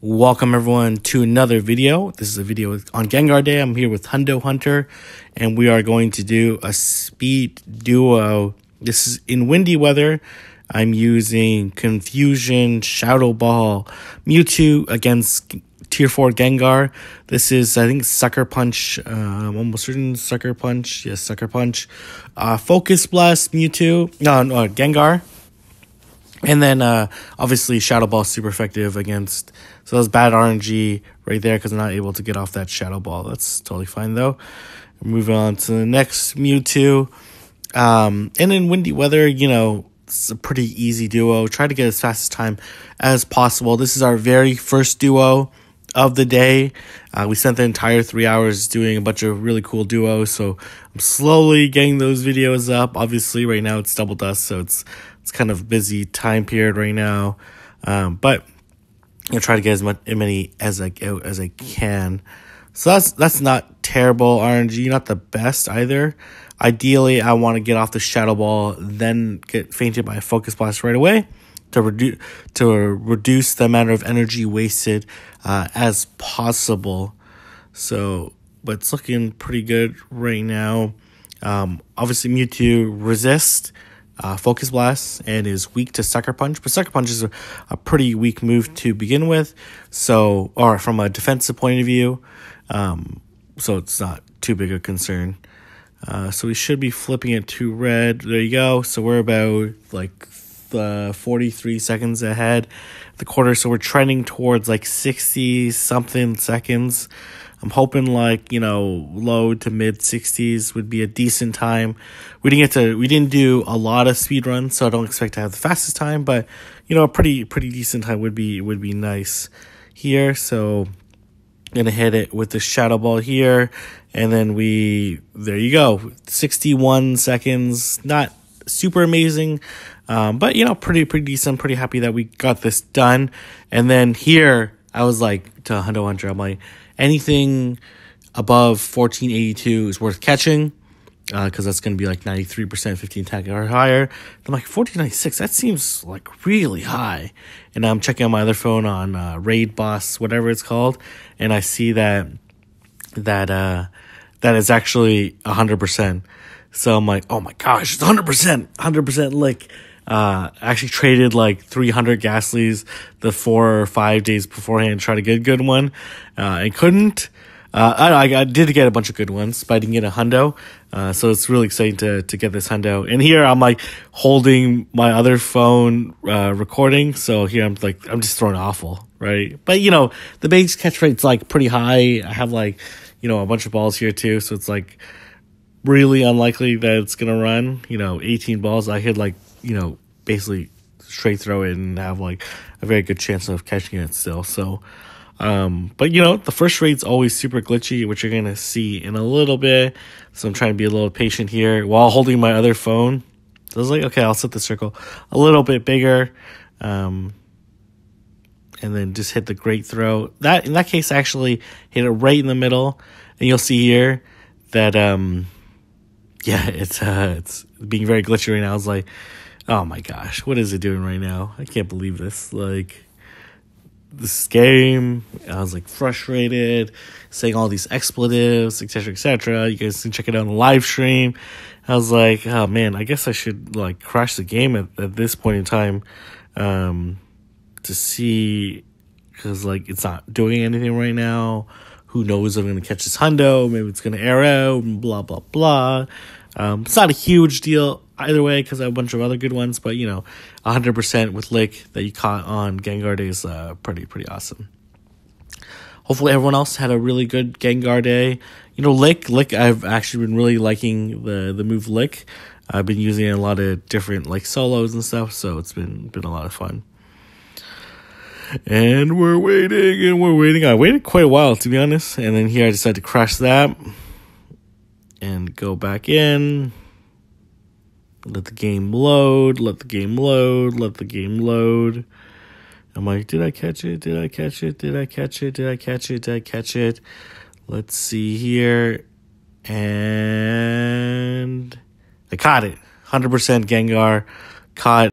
Welcome everyone to another video. This is a video on Gengar Day. I'm here with Hundo Hunter, and we are going to do a speed duo. This is in windy weather. I'm using Confusion Shadow Ball Mewtwo against Tier 4 Gengar. This is, I think, Sucker Punch. I'm almost certain Sucker Punch. Yes, Sucker Punch. Focus Blast Mewtwo. No, Gengar. And then, obviously, Shadow Ball is super effective against... So that's bad RNG right there because I'm not able to get off that Shadow Ball. That's totally fine, though. Moving on to the next Mewtwo. And in windy weather, you know, it's a pretty easy duo. Try to get as fast as time as possible. This is our very first duo of the day. We spent the entire 3 hours doing a bunch of really cool duos. So I'm slowly getting those videos up. Obviously, right now it's double dust, so it's kind of busy time period right now. But I'll try to get as many as I can. So that's not terrible RNG, not the best either. Ideally, I want to get off the Shadow Ball, then get fainted by a Focus Blast right away to reduce the amount of energy wasted as possible. So, but it's looking pretty good right now. Obviously, Mewtwo resists Focus Blast and is weak to Sucker Punch, but Sucker Punch is a pretty weak move to begin with, so, or from a defensive point of view, so it's not too big a concern. So we should be flipping it to red. There you go. So we're about like 43 seconds ahead of the quarter, so we're trending towards like 60 something seconds. I'm hoping like, you know, low to mid 60s would be a decent time. We didn't do a lot of speed runs, so I don't expect to have the fastest time, but you know, a pretty decent time would be nice here. So I'm gonna hit it with the Shadow Ball here, and then there you go, 61 seconds. Not super amazing, but you know, pretty decent. Pretty happy that we got this done. And then here I was like to Hundo Hunter, I'm like, anything above 1482 is worth catching, because that's going to be like 93% 15 attack or higher. I'm like, 1496, that seems like really high. And I'm checking on my other phone on Raid Boss, whatever it's called, and I see that is actually 100%. So I'm like, oh my gosh, it's 100% lick. Actually traded like 300 Ghastlies the 4 or 5 days beforehand to try to get a good one, and couldn't. I did get a bunch of good ones, but I didn't get a hundo. So it's really exciting to get this hundo. And here I'm like holding my other phone, recording. So here I'm just throwing awful, right? But you know, the base catch rate's like pretty high. I have like, you know, a bunch of balls here too. So it's like really unlikely that it's going to run, you know, 18 balls. I hit like, you know, basically straight throw it and have like a very good chance of catching it still. So, but you know, the first rate's always super glitchy, which you're going to see in a little bit. So I'm trying to be a little patient here while holding my other phone. So I was like, okay, I'll set the circle a little bit bigger. And then just hit the great throw. That, in that case, I actually hit it right in the middle. And you'll see here that, yeah, it's being very glitchy right now. I was like, oh my gosh, what is it doing right now? I can't believe this. Like, this game, I was like frustrated, saying all these expletives, etc., etc. You guys can check it out on the live stream. I was like, oh man, I guess I should like crash the game at this point in time, to see, because like it's not doing anything right now. Who knows if I'm going to catch this hundo? Maybe it's going to air out, blah, blah, blah. It's not a huge deal either way because I have a bunch of other good ones. But, you know, 100% with Lick that you caught on Gengar Day is pretty awesome. Hopefully everyone else had a really good Gengar Day. You know, Lick, I've actually been really liking the move Lick. I've been using it in a lot of different, like, solos and stuff. So it's been a lot of fun. And we're waiting. I waited quite a while, to be honest. And then here I decided to crash that and go back in. Let the game load. I'm like, did I catch it? Let's see here. And I caught it. 100% Gengar. Caught